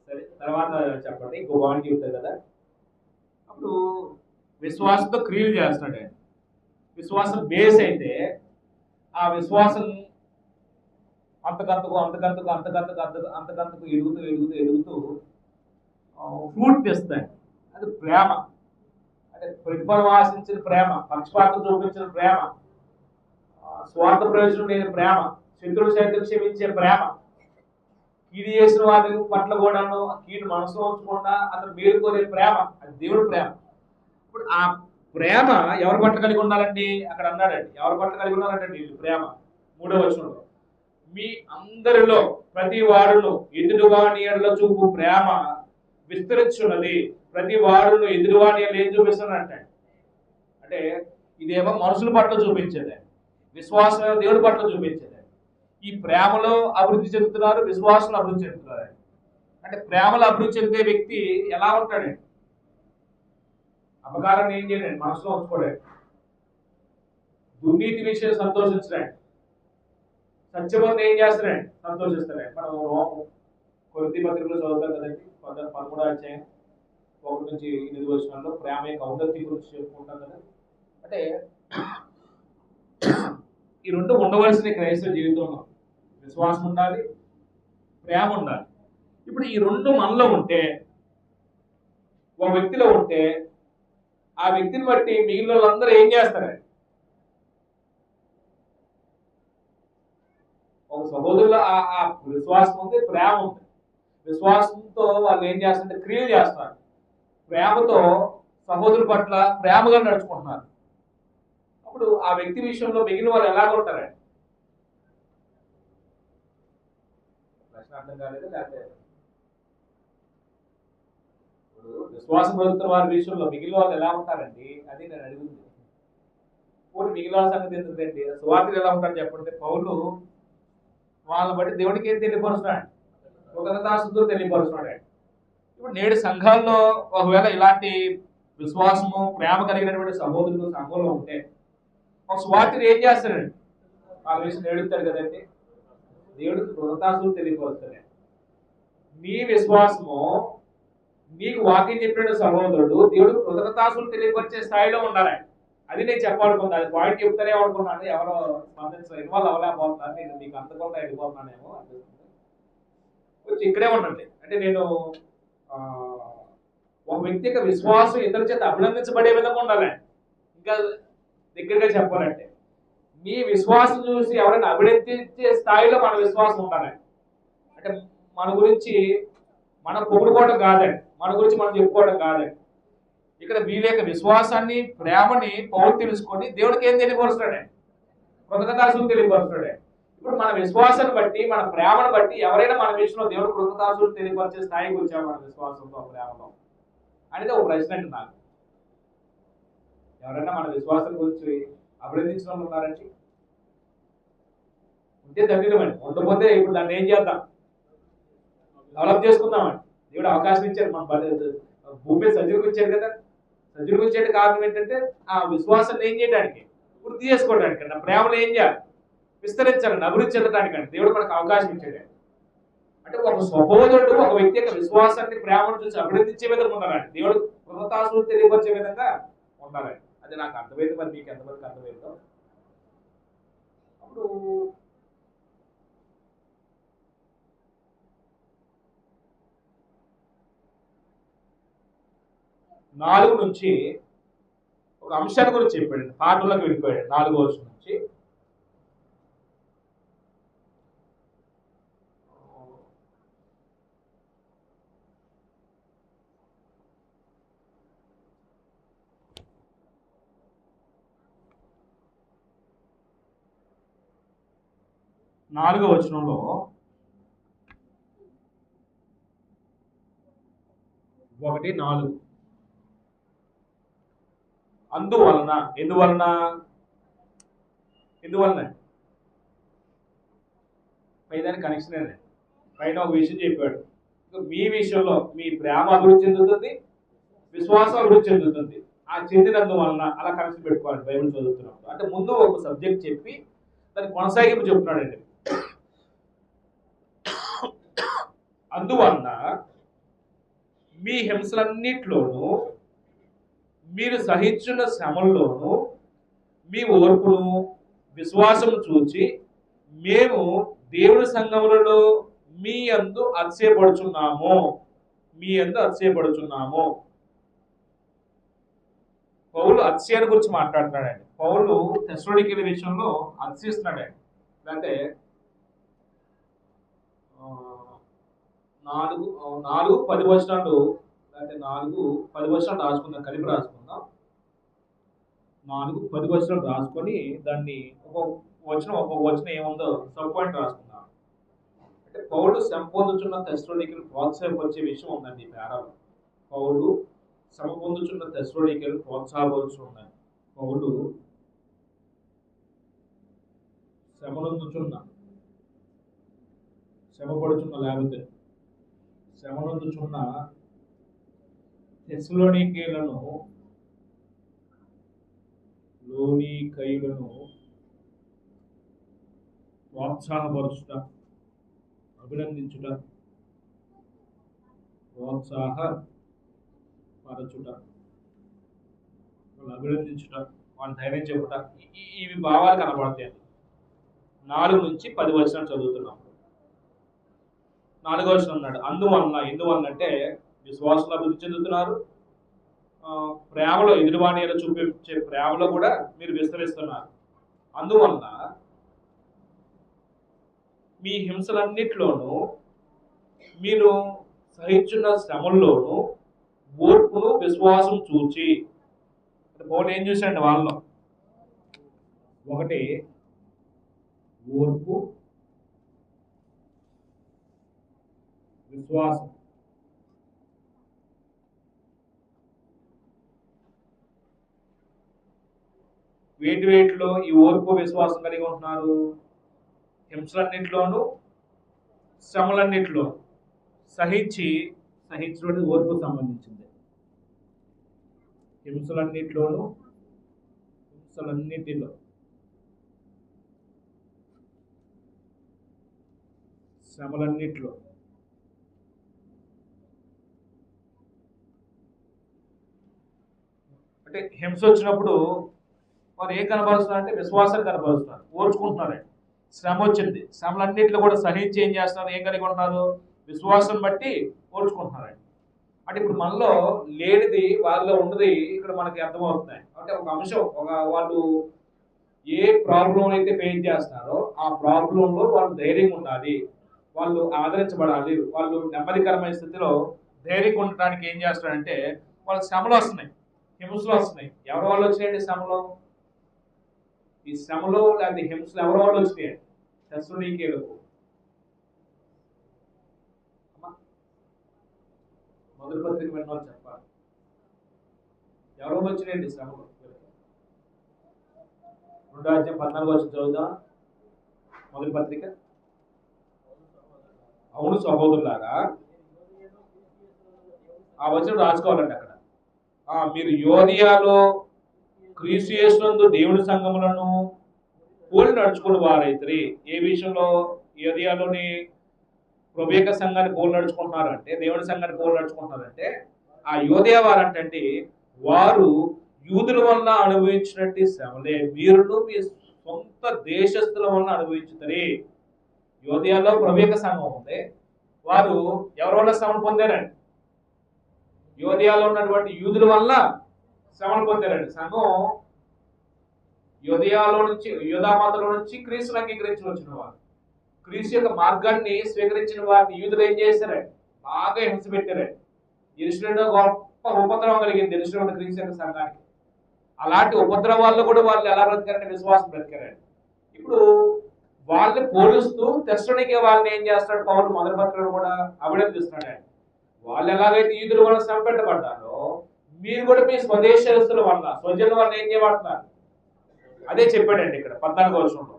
సరే తర్వాత చెప్పండి, ఇంకో పాయింట్ చెప్తారు కదా. అప్పుడు విశ్వాసంతో క్రియలు చేస్తున్నాడు. విశ్వాసం బేస్ అయితే ఆ విశ్వాసం అంతకంతకు అంతకంతకు అంతకంతకు అంతకంతకు ఎదుగుతూ ఎదుగుతూ ఎదుగుతూ ఫ్రూట్ తెస్తాయి. అది ప్రేమ. అంటే ప్రతిఫలం ఆశించిన ప్రేమ, పక్షపాతం చూపించిన ప్రేమ, స్వార్థ ప్రయోజనం లేని ప్రేమ, శత్రువులు సైతం క్షమించే ప్రేమ, కీడు చేసిన వారి పట్ల కూడాను కీడు మనసులో ఉంచకుండా అతను మేలుకోరే ప్రేమ, అది దేవుడి ప్రేమ. ఇప్పుడు ఆ ప్రేమ ఎవరి పట్ల కలిగి ఉండాలండి? అక్కడ అన్నాడండి, ఎవరి పట్ల కలిగి ఉండాలంటే ప్రేమ. 3వ వచనంలో, మీ అందరిలో ప్రతి వాడును ఎదురువాని ఎడల చూపు ప్రేమ విస్తరించున్నది. ప్రతి వాడును ఎదురువాని ఎడల ఏం చూపిస్తున్నాడంటే, అంటే ఇదేమో మనుషుల పట్ల చూపించేది, విశ్వాసం దేవుడి పట్ల చూపించేది. ఈ ప్రేమలో అభివృద్ధి చెందుతున్నారు, విశ్వాసంలో అభివృద్ధి చెందుతున్నారు. అంటే ప్రేమలో అభివృద్ధి చెందే వ్యక్తి ఎలా ఉంటాడండి? అపకారాన్ని ఏం చేయడండి, మనసులో ఉంచుకోడండి. దుర్నీతి విషయం సంతోషించడండి, సత్యబంధం ఏం చేస్తాడండి, సంతోషిస్తాడండి. మనం కొరింథీ పత్రికలో చదువుతాం కదండి, 13వ అధ్యాయం 1 నుంచి 8 వచనాల్లో ప్రేమ యొక్క ఔన్నత్యం గురించి చెప్పుకుంటాం కదా. అంటే ఈ రెండు ఉండవలసిన క్రైస్తవ జీవితంలో విశ్వాసం ఉండాలి, ప్రేమ ఉండాలి. ఇప్పుడు ఈ రెండు మనలో ఉంటే, ఒక వ్యక్తిలో ఉంటే, ఆ వ్యక్తిని బట్టి మిగిలిన వాళ్ళందరూ ఏం చేస్తారండి? ఒక సహోదరులో ఆ విశ్వాసం ఉంది, ప్రేమ ఉంది. విశ్వాసంతో వాళ్ళు ఏం చేస్తారంటే క్రియలు చేస్తారు, ప్రేమతో సహోదరు పట్ల ప్రేమగా నడుచుకుంటున్నారు. అప్పుడు ఆ వ్యక్తి విషయంలో మిగిలిన వాళ్ళు ఎలాగ ఉంటారండి? ప్రశ్న అర్థం కాలేదు లేకపోతే? ఇప్పుడు విశ్వాసం పొందుతున్న వారి విషయంలో మిగిలిన వాళ్ళు ఎలా ఉంటారండి? అది నేను అడుగుతుంది. పోటీ మిగిలిన వాళ్ళ సంగతి ఎందుకండి? సువార్తలు ఎలా ఉంటారు చెప్పండి. పౌలు వాళ్ళని బట్టి దేవుడికి ఏం తెలియపరుస్తున్నాడు, కృతజ్ఞతాస్తుతులు తెలియపరుస్తున్నాడు. ఇప్పుడు నేడు సంఘాల్లో ఒకవేళ ఇలాంటి విశ్వాసము ప్రేమ కలిగినటువంటి సహోదరులు సంఘంలో ఉంటే, ఒక సువార్తలు ఏం చేస్తాడండి? వాళ్ళ విషయం నేడుతాడు కదండి, దేవుడికి కృతజ్ఞతాస్తుతులు తెలియపరుస్తాడు. నీ విశ్వాసము నీకు వాక్యం చెప్పిన సహోదరుడు దేవుడు కృతజ్ఞతాస్తుతులు తెలియపరిచే స్థాయిలో ఉండాలి. అది నేను చెప్పాలనుకున్నాను. అది పాయింట్ చెప్తానే అనుకున్నాను, ఎవరో స్పందించారు, ఇన్వాల్వ్ అవ్వలేకపోతున్నాను. నేను మీకు అంతకుండా వెళ్ళిపోతున్నానేమో అనిపిస్తుంది. కొంచెం ఇక్కడే ఉండండి. అంటే నేను ఒక వ్యక్తి యొక్క విశ్వాసం ఇతరుల చేత అభినందించబడే విధంగా ఉండాలి. ఇంకా దగ్గరగా చెప్పాలంటే, మీ విశ్వాసం చూసి ఎవరైనా అభినందించే స్థాయిలో మన విశ్వాసం ఉండాలి. అంటే మన గురించి మనం పొగుడుకోవడం కాదండి, మన గురించి మనం చెప్పుకోవడం కాదండి. ఇక్కడ వీళ్ళ యొక్క విశ్వాసాన్ని ప్రేమని పౌలు తెలుసుకొని దేవుడికి ఏం తెలియపరుస్తాడే, కృతజ్ఞతాస్తుతులు తెలియపరుస్తాడే. ఇప్పుడు మన విశ్వాసాన్ని బట్టి, మన ప్రేమను బట్టి ఎవరైనా మన విషయంలో దేవుడు కృతజ్ఞతాస్తుతులు తెలియపరిచే స్థాయికి వచ్చాము మన విశ్వాసంతో, ప్రేమలో అనేది ఒక ప్రశ్న అండి నాకు. ఎవరైనా మన విశ్వాసం గురించి అభినందించిన వాళ్ళు ఉన్నారండి? ఉంటే ధన్యులమండి, ఉండకపోతే ఇప్పుడు దాన్ని ఏం చేద్దాం, డెవలప్ చేసుకుందామండి. దేవుడు అవకాశం ఇచ్చారు, మన భూమి సజీవులు ఇచ్చాడు కదా. సజీవులు ఇచ్చేట కారణం ఏంటంటే ఆ విశ్వాసాన్ని ఏం చేయడానికి, వృద్ధి చేసుకోవడానికి, నా ప్రేమను ఏం చేయాలి, విస్తరించాలని, అభివృద్ధి చెందడానికండి దేవుడు మనకు అవకాశం ఇచ్చాడు. అంటే ఒక సహోదరుడు ఒక వ్యక్తి యొక్క విశ్వాసాన్ని ప్రేమను చూసి అభివృద్ధించే విధంగా ఉండాలండి, దేవుడు కృతజ్ఞతాస్తుతులు తెలియపరిచే విధంగా ఉండాలండి. అది నాకు అర్థమైంది, మరి మీకు ఎంతమందికి అర్థమైందో. అప్పుడు నాలుగు నుంచి ఒక అంశాల గురించి చెప్పాడు, పాటల్లోకి వెళ్ళిపోయాడు. 4వ వచనం నుంచి నాలుగో వచనంలో 1:4 అందువలన, ఎందువలన పైదానికి కనెక్షన్ అండి. పైన ఒక విషయం చెప్పాడు, మీ విషయంలో మీ ప్రేమ అభివృద్ధి చెందుతుంది, విశ్వాసం అభివృద్ధి చెందుతుంది. ఆ చెందినందువలన అలా కనెక్షన్ పెట్టుకోవాలి బైబిల్ చదువుతున్నప్పుడు. అంటే ముందు ఒక సబ్జెక్ట్ చెప్పి దాన్ని కొనసాగింపు చెప్తున్నాడండి. అందువలన మీ హింసలన్నిట్లోనూ మీరు సహించిన శ్రమల్లోనూ మీ ఓర్పును విశ్వాసము చూచి మేము దేవుని సంఘములలో మీ యందు అతిశయపడుచున్నాము, మీ యందు అతిశయపడుచున్నాము. పౌలు అతిశయాన్ని గురించి మాట్లాడుతున్నాడండి. పౌలు తెస్సలోనికీయుల విషయంలో అతిశయిస్తున్నాడండి. లేకపోతే 4:10 వచనాలు, లేకపోతే 4:10 వచనాలు రాసుకుందాం, కలిపి రాసుకుందాం. 4:10 వచనాలు రాసుకొని దాన్ని ఒక్కొక్క వచనం ఏముందో సబ్ పాయింట్ రాసుకుందాం. అంటే పౌలు శ్రమ పొందుతున్న తెస్సలోనికీయులను ప్రోత్సాహపరిచే విషయం ఉందండి ఈ పేరాలో. పౌలు శ్రమ పొందుతున్న తెస్సలోనికీయులను ప్రోత్సాహపరుచు ఉందండి. పౌలు శ్రమపడుచున్న తెస్సలోనికీయులను ప్రోత్సాహపరచుట, అభినందించుట, అభినందించుట, వాళ్ళ ధైర్యం చెప్పుట, ఇవి భావాలు కనబడతాయి. 4-10 వచనాలు చదువుతున్నాం. 4వ వచనం అన్నాడు, ఎందువలన అంటే విశ్వాసంలో అభివృద్ధి చెందుతున్నారు, ప్రేమలో ఎదురువాణి చూపించే ప్రేమలో కూడా మీరు విస్తరిస్తున్నారు. అందువలన మీ హింసలన్నిటిలోనూ మీరు సహించున్న శ్రమల్లోనూ ఓర్పును విశ్వాసం చూచి. పౌలు ఏం చూశాడు వాళ్ళలో? ఒకటి ఓర్పు, విశ్వాసం. వేటిలో ఈ ఓర్పు విశ్వాసం కలిగి ఉంటున్నారు? హింసలన్నింటిలోనూ శ్రమలన్నింటిలో సహించడం ఓర్పు సంబంధించింది. హింసలన్నింటిలో శ్రమలన్నింటిలో అంటే హింస వచ్చినప్పుడు వారు ఏం కనబరుస్తున్నారు అంటే విశ్వాసాన్ని కనబరుస్తున్నారు, ఓర్చుకుంటున్నారండి. శ్రమ వచ్చింది, శ్రమలన్నింటిలో కూడా సహించి ఏం చేస్తున్నారు? ఏం కలిగి ఉంటున్నారు? విశ్వాసం బట్టి ఓర్చుకుంటున్నారండి. అంటే ఇప్పుడు మనలో లేనిది వాళ్ళలో ఉన్నది ఇక్కడ మనకి అర్థమవుతున్నాయి. అంటే ఒక అంశం, వాళ్ళు ఏ ప్రాబ్లం అయితే ఫేస్ చేస్తున్నారో ఆ ప్రాబ్లంలో వాళ్ళు ధైర్యంగా ఉండాలి, వాళ్ళు ఆదరించబడాలి, వాళ్ళు నెమ్మదికరమైన స్థితిలో ధైర్యంగా ఉండటానికి ఏం చేస్తారంటే వాళ్ళకి శ్రమలు వస్తున్నాయి, హింసలు వస్తున్నాయి. ఎవరి వాళ్ళు వచ్చినాయండి శ్రమలో? ఈ శ్రమలో లేకపోతే హింసలు ఎవరి వాళ్ళు వచ్చినాయండి? తెస్సలోనికీయులకు. మొదటి పత్రిక విన్న వాళ్ళు చెప్పాలి, ఎవరి వాళ్ళు వచ్చినాయండి శ్రమలో? 2:14 చదువుదాం. మొదటి పత్రిక. అవును సహోదరులారా, ఆ వచనం రాసుకోవాలండి అక్కడ. మీరు యోదియాలో క్రీస్తు యేసునందు దేవుని సంఘములను పోలి నడుచుకుని వారైతే. ఏ విషయంలో? యోదియాలోని ప్రభు సంఘాన్ని పోలి నడుచుకుంటున్నారంటే, దేవుని సంఘాన్ని పోలి నడుచుకుంటున్నారంటే, ఆ యోదియా వారంటే వారు యూదుల వలన అనుభవించినట్టు శ్రమలే మీరును మీ సొంత దేశస్థుల వలన అనుభవించుతారు. యోదియాలో ప్రభు సంఘం ఉంది, వారు ఎవరి వల్ల శ్రమను పొందారండి? యోదియాలో ఉన్నటువంటి యూదుల వల్ల శ్రమను పొందారండి. సంఘం యోధామాతలో నుంచి క్రీస్తుని అంగీకరించి వచ్చిన వారు, క్రీస్తు యొక్క మార్గాన్ని స్వీకరించిన వారిని యూదులు ఏం చేశారండి? బాగా హింస పెట్టారండి. యెరూషలేములో గొప్ప ఉపద్రవం కలిగింది యెరూషలేము క్రీస్తు యొక్క సంఘానికి. అలాంటి ఉపద్రవాల్లో కూడా వాళ్ళు ఎలా బ్రతికారంటే విశ్వాసం బ్రతికారండి. ఇప్పుడు వాళ్ళని పోలుస్తూ తెస్సలోనికే వాళ్ళని ఏం చేస్తాడు పౌలు మొదటి పత్రికలో కూడా అభినందిస్తున్నాడు. వాళ్ళు ఎలాగైతే యూదుల వల్ల శ్రమ పెట్టబడ్డారో మీరు కూడా మీ స్వదేశస్తుల వల్ల, స్వజనుల వల్ల ఏం చేయబడుతున్నారు? అదే చెప్పాడండి ఇక్కడ 14వ వచనంలో.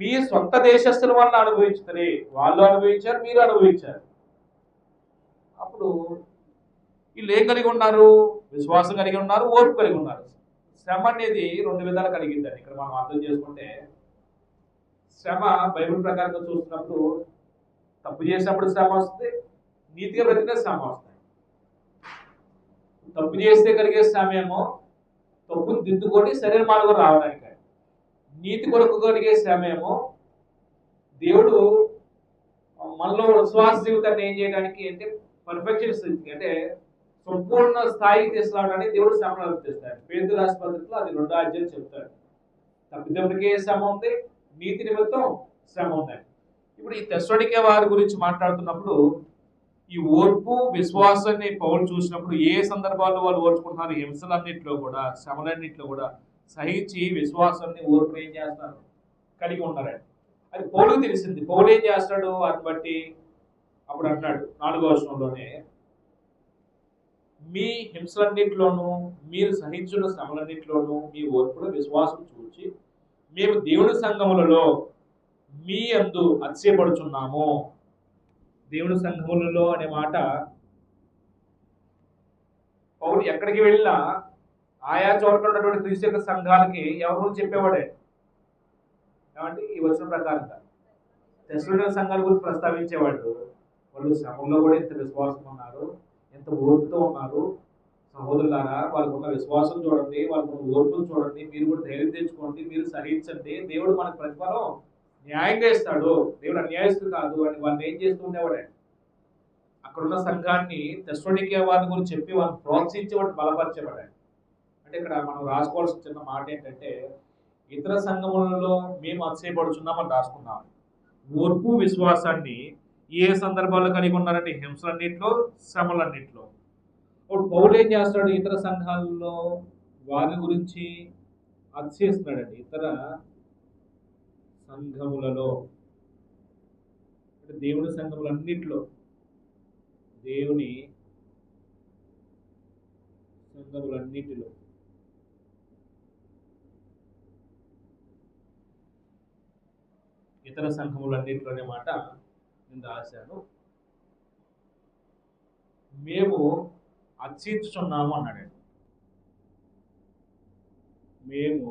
మీ సొంత దేశస్తుల వల్ల అనుభవించుతారు. వాళ్ళు అనుభవించారు, మీరు అనుభవించారు. అప్పుడు వీళ్ళు ఏం కలిగి ఉన్నారు? విశ్వాసం కలిగి ఉన్నారు, ఓర్పు కలిగి ఉన్నారు. శ్రమ అనేది 2 విధాలు కలిగిందండి. ఇక్కడ మనం అర్థం చేసుకుంటే, శ్రమ బైబిల్ ప్రకారంగా చూస్తున్నప్పుడు తప్పు చేసినప్పుడు శ్రమ వస్తుంది, నీతిగా బ్రతికే శ్రమ వస్తుంది. తప్పు చేస్తే కలిగే శ్రమ ఏమో తప్పును దిద్దుకొని శరీర మార్గం రావడానికి, నీతి కొరకు కలిగే శ్రమ ఏమో దేవుడు మనలో విశ్వాస జీవితాన్ని ఏం చేయడానికి అంటే పర్ఫెక్షన్ స్థితికి అంటే సంపూర్ణ స్థాయికి తీసుకురావడానికి దేవుడు శ్రమను అనుమతిస్తాడు. పేతురు రాసిన పత్రికలో అది 2వ అధ్యాయం చెప్తాడు. తప్పిదముడికే శ్రమ ఉంది, నీతి నిమిత్తం శ్రమ ఉందని. ఇప్పుడు ఈ తెస్సలోనికే వారి గురించి మాట్లాడుతున్నప్పుడు ఈ ఓర్పు విశ్వాసాన్ని పౌలు చూసినప్పుడు ఏ సందర్భాల్లో వాళ్ళు ఓర్చుకుంటున్నారు, హింసలన్నింటిలో కూడా శ్రమలన్నింటిలో కూడా సహించి విశ్వాసాన్ని ఓర్పుని ఏం చేస్తారు, కలిగి ఉన్నారండి. అది పౌలుకు తెలిసింది. పౌలు ఏం చేస్తాడు వాటిని బట్టి అప్పుడు అంటాడు 4వ వచనంలోనే, మీ హింసలన్నింటిలోనూ మీరు సహించిన శ్రమలన్నింటిలోనూ మీ ఓర్పులో విశ్వాసం చూచి మేము దేవుని సంఘములలో మీ యందు అతిశయపడుచున్నాము. దేవుని సంఘములలో అనే మాట పౌలు ఎక్కడికి వెళ్ళినా ఆయా చోట్ల ఉన్నటువంటి క్రీస్తు యొక్క సంఘాలకి ఎవరు చెప్పేవాడే ఏమంటే ఈ వచనం ప్రకారంగా తెస్సలోనికే సంఘాల గురించి ప్రస్తావించేవాడు. వాళ్ళు శ్రమంలో కూడా ఎంత విశ్వాసం ఉన్నారు, ఎంత ఓర్పుతో ఉన్నారు, సహోదరులారా వాళ్ళకు ఉన్న విశ్వాసం చూడండి, వాళ్ళకు ఉన్న ఓర్పును చూడండి, మీరు కూడా ధైర్యం తెచ్చుకోండి, మీరు సహించండి, దేవుడు మనకు ప్రతిఫలం న్యాయంగా ఇస్తాడు, దేవుడు అన్యాయస్తుడు కాదు అని వాళ్ళు ఏం చేస్తూ ఉండేవాడే. అక్కడున్న సంఘాన్ని తెస్సలోనికే వారి గురించి చెప్పి వాళ్ళని ప్రోత్సహించేవాడు, బలపరిచేవాడు. అంటే ఇక్కడ మనం రాసుకోవాల్సిన చిన్న మాట ఏంటంటే ఇతర సంఘములలో మేము అతిశయపడుచున్నామని రాసుకున్నాం. ఓర్పు విశ్వాసాన్ని ఏ సందర్భాల్లో కలిగి ఉన్నారంటే హింసలన్నింటిలో శ్రమలన్నింటిలో. ఇప్పుడు పౌలు ఏం చేస్తాడు, ఇతర సంఘాలలో వారి గురించి అతిశయిస్తున్నాడండి. ఇతర సంఘములలో అంటే దేవుని సంఘములన్నింటిలో, దేవుని సంఘములన్నింటిలో ఇతర సంఘములన్నింటిలోనే మాట నేను రాశాను. మేము అతిశయించుచున్నాము అన్నాడు. మేము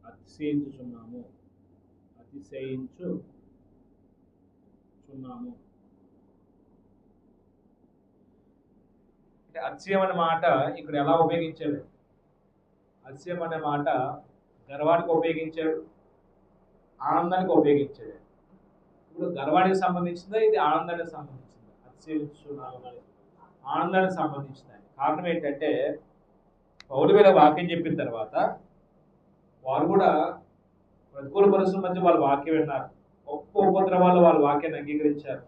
అతిశయించుచున్నాము, అతిశయించుచున్నాము అంటే అతిశయం అనే మాట ఇక్కడ ఎలా ఉపయోగించాడు? అతిశయం అనే మాట గర్వానికి ఉపయోగించాడు, ఆనందానికి ఉపయోగించాడు. ఇప్పుడు గర్వానికి సంబంధించిందా, ఇది ఆనందానికి సంబంధించిందా? అతిశయించుచున్నాము ఆనందానికి సంబంధించింది. కారణం ఏంటంటే పౌలు మీద వాక్యం చెప్పిన తర్వాత వారు కూడా ప్రతికూల పరిస్థితుల మధ్య వాళ్ళ వాక్యం విన్నారు, గొప్ప ఉపద్రవాలు వాళ్ళ వాక్యాన్ని అంగీకరించారు.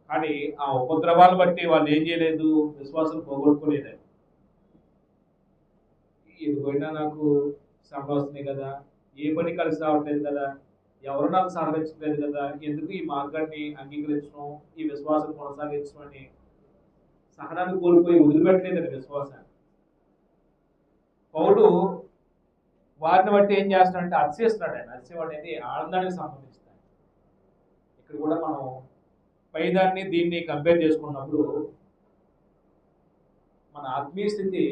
కానీ ఆ ఉపద్రవాలు బట్టి వాళ్ళు ఏం చేయలేదు, విశ్వాసం పోగొట్టుకోలేదు. ఇది పోయినా నాకు శ్రమలు వస్తున్నాయి కదా, ఏ పని కలిసి రావట్లేదు కదా, ఎవరు నాకు సహకరించలేదు కదా, ఎందుకు ఈ మార్గాన్ని అంగీకరించడం, ఈ విశ్వాసం కొనసాగించడం అని సహనాన్ని కోల్పోయి వదిలిపెట్టలేదండి విశ్వాసాన్ని. పౌలు వారిని బట్టి ఏం చేస్తున్నాడంటే అతిశయిస్తున్నాడు. ఆయన అతిశయం అనేది ఆనందానికి సంబంధించింది. ఇక్కడ కూడా మనం పైదాన్ని దీన్ని కంపేర్ చేసుకున్నప్పుడు మన ఆత్మీయ స్థితి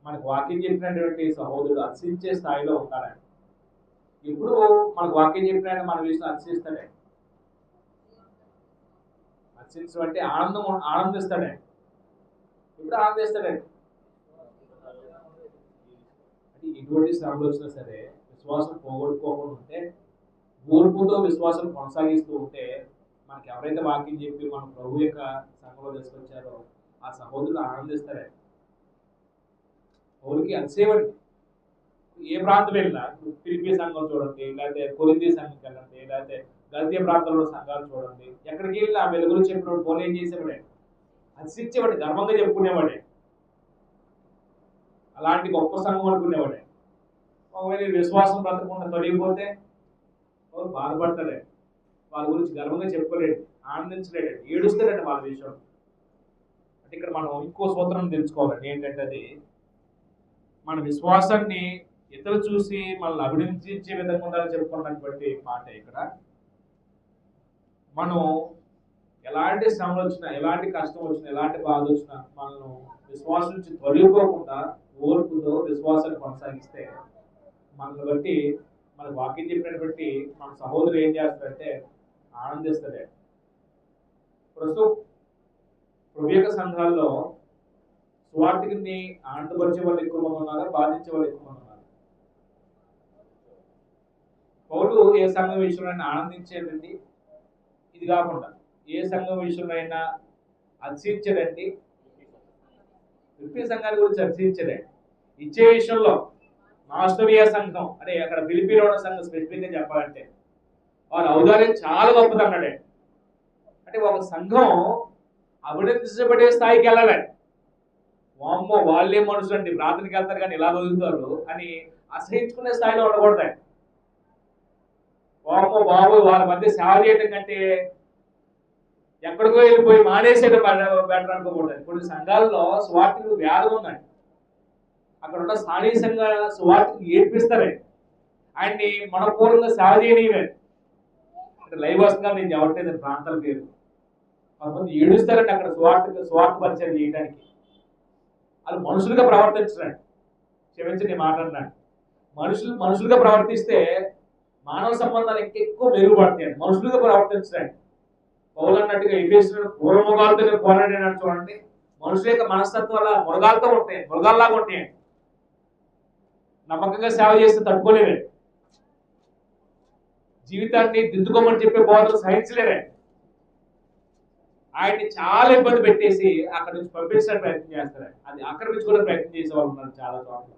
మనకు వాక్యం చెప్పినటువంటి సహోదరుడు అతిశయించే స్థాయిలో ఉండాలండి. ఇప్పుడు మనకు వాక్యం చెప్పిన మన విషయం అతిశయిస్తాడే. అతిశయించడం అంటే ఆనందిస్తాడే. ఇప్పుడు ఆనందిస్తాడండి. అంటే ఎటువంటి శ్రమలు వచ్చినా సరే విశ్వాసం పోగొట్టుకోకుండా ఉంటే, ఓర్పుతో విశ్వాసం కొనసాగిస్తూ ఉంటే, మనకి ఎవరైతే వాక్యం చెప్పి మన ప్రభు యొక్క సంఘంలో తీసుకొచ్చారో ఆ సహోదరులు ఆనందిస్తారే. పౌలుకి అతిశయమండి. ఏ ప్రాంతం వెళ్ళినా ఫిలిప్పీ సంఘం చూడండి, లేకపోతే కొరింథీ సంఘంకి వెళ్ళండి, లేకపోతే గల్తీ ప్రాంతంలో సంఘాలు చూడండి, ఎక్కడికి వెళ్ళి ఆ వెలుగులు చెప్పినప్పుడు పౌలు ఏం చేసేవాడే, అతిశించేవాడు, గర్వంగా చెప్పుకునేవాడే, అలాంటి గొప్ప సంఘం అనుకునేవాడే. ఒకవేళ విశ్వాసం బ్రతకకుండా తొలగిపోతే వాళ్ళు బాధపడతాడే, వాళ్ళ గురించి గర్వంగా చెప్పుకోలేడు, ఆనందించలేడు, ఏడుస్తాడండి వాళ్ళ విషయం. అంటే ఇక్కడ మనం ఇంకో సూత్రం తెలుసుకోవాలండి. ఏంటంటే అది మన విశ్వాసాన్ని ఇతరులు చూసి మనల్ని అభినందించే విధంగా ఉండాలని చెప్పుకున్నటువంటి మాట. ఇక్కడ మనం ఎలాంటి శ్రమలు వచ్చినా, ఎలాంటి కష్టం వచ్చినా, ఎలాంటి బాధ వచ్చినా మనల్ని విశ్వాసం నుంచి తొలగిపోకుండా ఓర్పుతో విశ్వాసాన్ని కొనసాగిస్తే మనల్ని బట్టి మన వాక్యం చెప్పినటువంటి మన సహోదరులు ఏం చేస్తారంటే ఆనందిస్తాడే. ప్రస్తుతం ప్రభు సంఘాల్లో స్వార్థిని ఆనందపరిచే వాళ్ళు ఎక్కువ మంది ఉన్నారా, బాధించే వాళ్ళు ఎక్కువ మంది ఉన్నారు? పౌలు ఏ సంఘం విషయంలో ఆనందించేదండి, ఇది కాకుండా ఏ సంఘం విషయంలో అయినా అర్చించడండి, ఫిలిప్పీ సంఘాన్ని గురించి అర్చించడండి. ఇచ్చే విషయంలో మాస్టోనియా సంఘం అంటే అక్కడ ఫిలిప్పీలో ఉన్న సంఘం స్పెసిఫిక్ గా చెప్పాలంటే వారి ఔదార్యం చాలా గొప్పది అన్నాడే. అంటే ఒక సంఘం అభినందించబడే స్థాయికి వెళ్ళాలి. వామ్మో వాళ్ళే మనుషులు అండి, ప్రార్థనకి వెళ్తారు కానీ ఇలా వదులుతారు అని అసహించుకునే స్థాయిలో ఉండకూడదు. వామ్మో బాబు వాళ్ళ మధ్య సేవ చేయడం కంటే ఎక్కడికో వెళ్ళిపోయి మానేసేయడం బెటర్ అనుకోకూడదు. కొన్ని సంఘాల్లో స్వార్థులు వ్యాధి ఉందండి, అక్కడ ఉన్న స్థానిక సంఘ స్వార్థులు ఏడ్పిస్తారే, ఆయన్ని మనపూర్వకంగా సేవ చేయనివే. అంటే లైవ్ వస్తుందా నేను చెప్పట్లేదు ప్రాంతాల పేరు, కొంతమంది ఏడుస్తారండి అక్కడ స్వార్థ పరిచయం చేయడానికి. వాళ్ళు మనుషులుగా ప్రవర్తించరండి, క్షమించి నేను మాట్లాడినాను. మనుషులుగా ప్రవర్తిస్తే మానవ సంబంధాలు ఇంకెక్కువ మెరుగుపడతాయండి. మనుషులుగా ప్రవర్తించరండి. పౌలు అన్నట్టుగా ఎఫెసీయులను పూర్వముగాలతో పోరాడినాడు చూడండి. మనుషుల యొక్క మనస్తత్వాల మృగాలతో ఉంటాయి, మృగాల్లాగా ఉంటాయండి. నమ్మకంగా సేవ చేస్తే తట్టుకోలేవే, జీవితాన్ని దిద్దుకోమని చెప్పే బోధలు సహించలేరే. ఆయన్ని చాలా ఇబ్బంది పెట్టేసి అక్కడ నుంచి పంపించడానికి ప్రయత్నం చేస్తారు. అది ఆక్రమించుకోవడానికి ప్రయత్నం చేసే వాళ్ళు ఉన్నారు చాలా చోట్ల.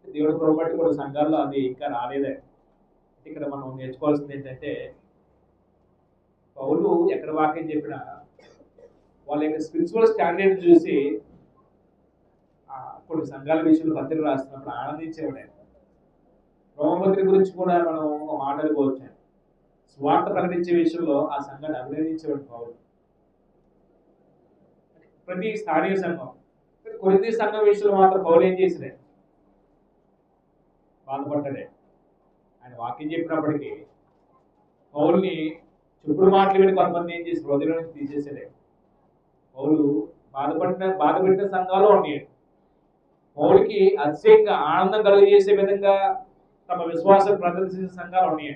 దేవుడి పొరపాటు కూడా సంఘాల్లో అది ఇంకా రాలేదే. ఇక్కడ మనం నేర్చుకోవాల్సింది ఏంటంటే, పౌలు ఎక్కడ వాక్యం చెప్పినా వాళ్ళ యొక్క స్పిరిచువల్ స్టాండర్డ్ చూసి కొన్ని సంఘాల విషయంలో పత్రిక రాస్తున్నప్పుడు ఆనందించేవాడే. రోమపత్రిక గురించి కూడా మనం మాట్లాడుకోవచ్చు. స్వార్థ ప్రకటించే విషయంలో ఆ సంఘాన్ని అభినందించేవాడు పౌలు. ప్రతి స్థానిక సంఘం, కొరింథీ సంఘం విషయంలో మాత్రం పౌలు ఏం చేసినాడు, బాధపడ్డాడే. ఆయన వాక్యం చెప్పినప్పటికీ పౌల్ని చెప్పుడు మాటలు విని కొంతమంది ఏం చేసి హృదయం నుంచి తీసేసాడే. పౌలు బాధపెట్టిన సంఘాలు ఉన్నాయి. పౌలుకి అతిశయంగా ఆనందం కలుగజేసే విధంగా తమ విశ్వాసం ప్రదర్శించిన సంఘాలు ఉన్నాయి.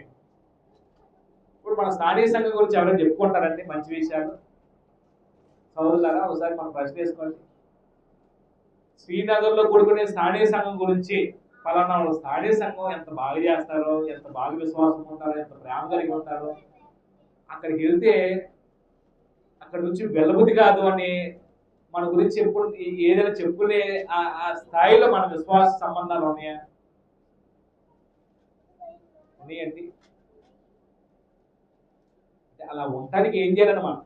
ఇప్పుడు మన స్థానిక సంఘం గురించి ఎవరైనా చెప్పుకుంటారండి మంచి విషయాలు? సోదరులారా ఒకసారి మనం ప్రశ్న వేసుకోండి. శ్రీనగర్ లో కూడుకునే స్థానిక సంఘం గురించి ఫలానా స్థానిక సంఘం ఎంత బాగా చేస్తారో, ఎంత బాగా విశ్వాసం ఉంటారో, ఎంత ప్రేమ కలిగి ఉంటారో, అక్కడికి వెళ్తే అక్కడ నుంచి వెళ్ళబుద్ధి కాదు అని మన గురించి ఏదైనా చెప్పుకునే ఆ స్థాయిలో మన విశ్వాస సంబంధాలు ఉన్నాయా? ఉన్నాయండి. అలా ఉండటానికి ఏం చేయాలని మనం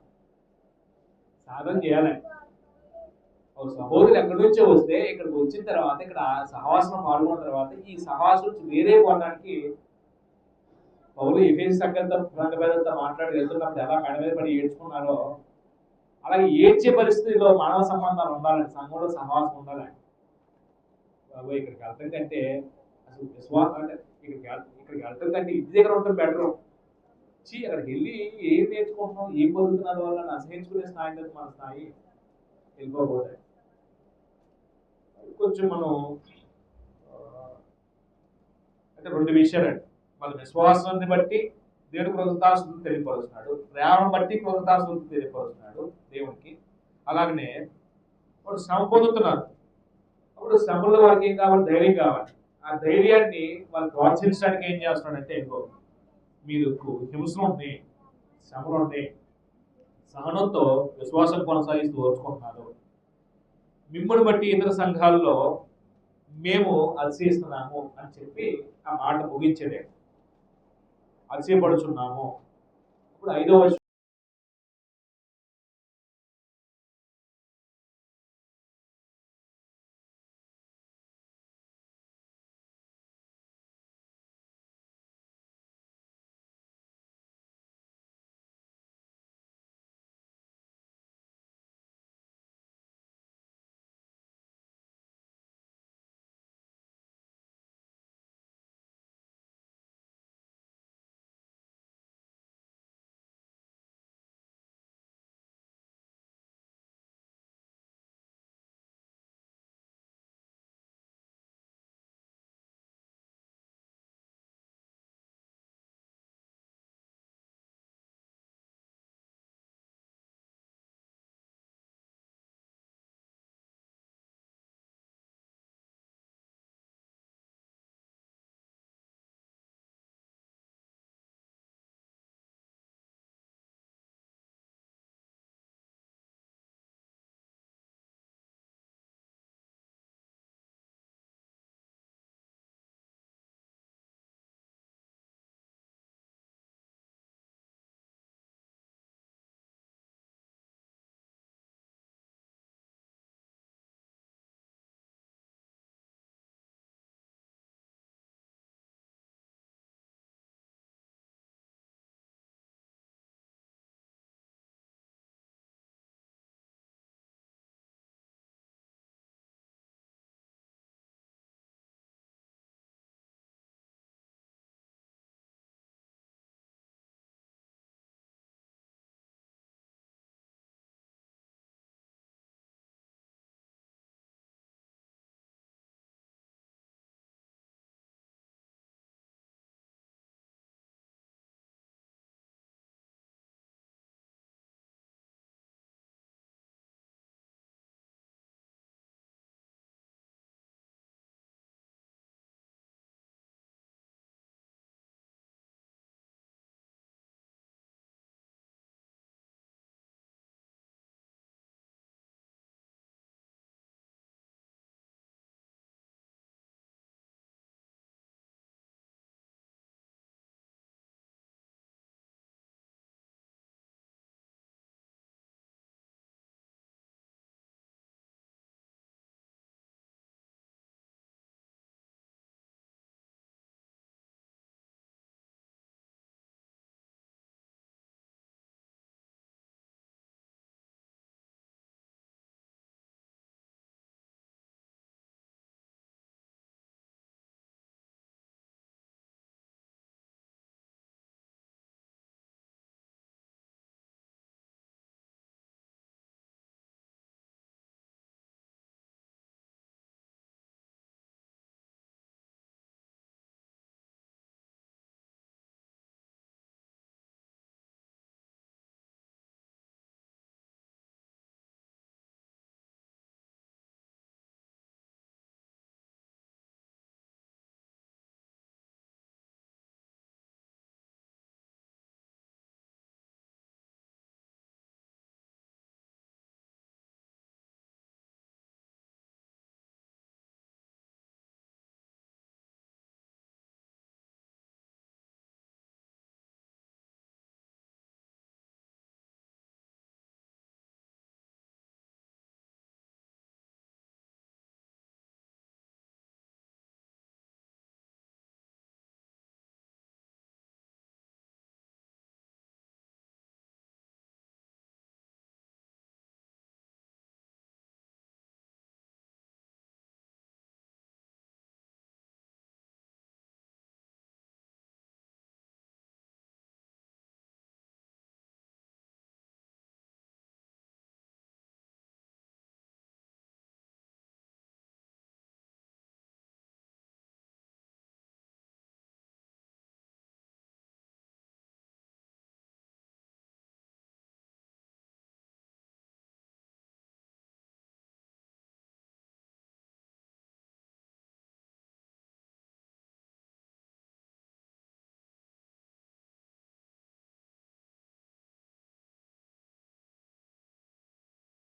సాధన చేయాలండి. ఒక సహోదరులు ఎక్కడి నుంచో వస్తే ఇక్కడికి వచ్చిన తర్వాత ఇక్కడ సహవాసంలో పాల్గొన్న తర్వాత ఈ సహవాసం వేరే పోవడానికి పౌలు ఎఫెసీ సంఘంతో మాట్లాడి వెళ్తున్నప్పుడు ఎలా మెడ మీద పడి ఏడ్చుకున్నారో అలాగే ఏడ్చే పరిస్థితిలో మానవ సంబంధాలు ఉండాలండి, సంఘంలో సహవాసం ఉండాలండి. బాబు ఇక్కడికి వెళ్ళటం కంటే అసలు విశ్వాసం అంటే ఇక్కడికి వెళ్ళటం కంటే ఇంటి దగ్గర ఉండటం బెటర్. అక్కడికి వెళ్ళి ఏం నేర్చుకుంటున్నాం, ఏం పొందుతున్నారు వల్ల అసహించుకునే స్థాయి మన స్థాయి వెళ్ళిపోకూడదు. కొంచెం మనం అంటే రెండు విషయాలండి, మన విశ్వాసాన్ని బట్టి దేవుడు కృతజ్ఞతాస్తుతులు తెలియపరుస్తున్నాడు, ప్రేమను బట్టి కృతజ్ఞతాస్తుతులు తెలియపరుస్తున్నాడు దేవునికి. అలాగనే వాడు శ్రమ పొందుతున్నారు, అప్పుడు శ్రమలో వారికి ఏం కావాలి, ధైర్యం కావాలి. ఆ ధైర్యాన్ని వాళ్ళు ప్రోత్సహించడానికి ఏం చేస్తున్నాడంటే, మీకు హింసలు ఉన్నాయి, శ్రమలు ఉన్నాయి, సహనంతో విశ్వాసం కొనసాగిస్తూ ఓర్చుకుంటున్నారు. మిమ్మల్ని బట్టి ఇతర సంఘాల్లో మేము అతిశయిస్తున్నాము అని చెప్పి ఆ మాట ముగించడే, అతిశయపడుచున్నాము. ఇప్పుడు 5వ